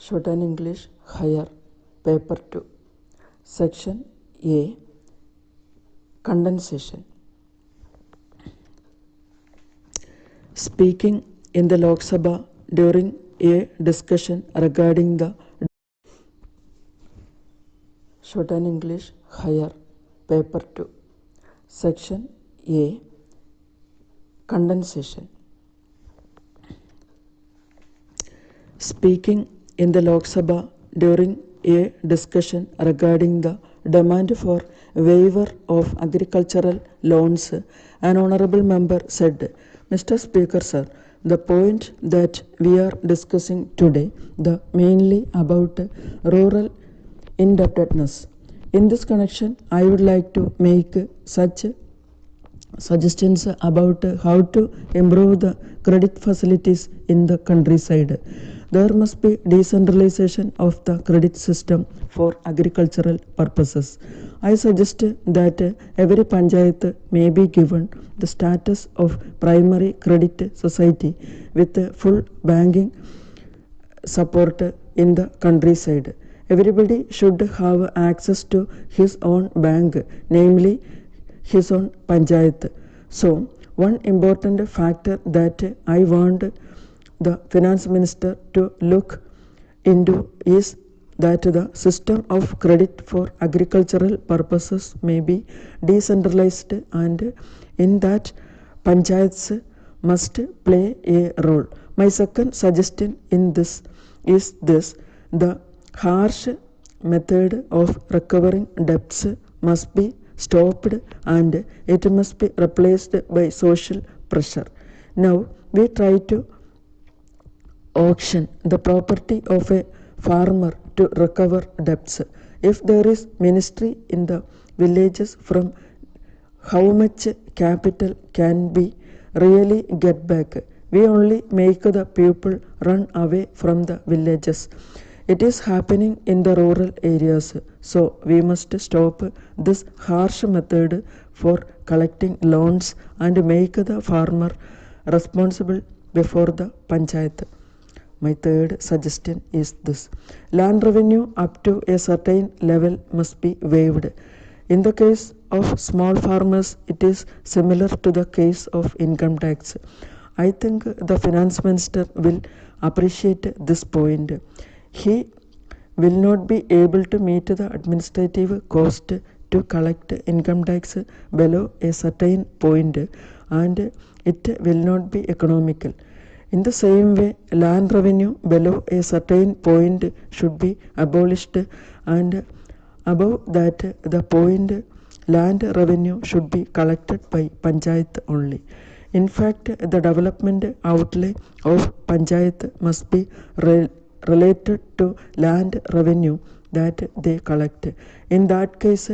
Shorthand English Higher Paper 2 Section A Condensation. Speaking in the Lok Sabha during a discussion regarding the Shorthand English Higher Paper 2 Section A Condensation. Speaking in the Lok Sabha during a discussion regarding the demand for waiver of agricultural loans, an honorable member said, Mr. Speaker, sir, the point that we are discussing today, the mainly about rural indebtedness. In this connection, I would like to make such suggestions about how to improve the credit facilities in the countryside. There must be decentralization of the credit system for agricultural purposes. I suggest that every panchayat may be given the status of primary credit society with full banking support in the countryside. Everybody should have access to his own bank, namely his own panchayat. So, one important factor that I want the finance minister to look into is that the system of credit for agricultural purposes may be decentralized, and in that panchayats must play a role. My second suggestion in this is this: the harsh method of recovering debts must be stopped and it must be replaced by social pressure. Now we try to auction the property of a farmer to recover debts. If there is ministry in the villages, from how much capital can be really get back? We only make the people run away from the villages. It is happening in the rural areas, so we must stop this harsh method for collecting loans and make the farmer responsible before the panchayat. My third suggestion is this: land revenue up to a certain level must be waived. In the case of small farmers, it is similar to the case of income tax. I think the finance minister will appreciate this point. He will not be able to meet the administrative cost to collect income tax below a certain point, and it will not be economical. In the same way, land revenue below a certain point should be abolished, and above that the point land revenue should be collected by panchayat only. In fact, the development outlay of panchayat must be related to land revenue that they collect. In that case,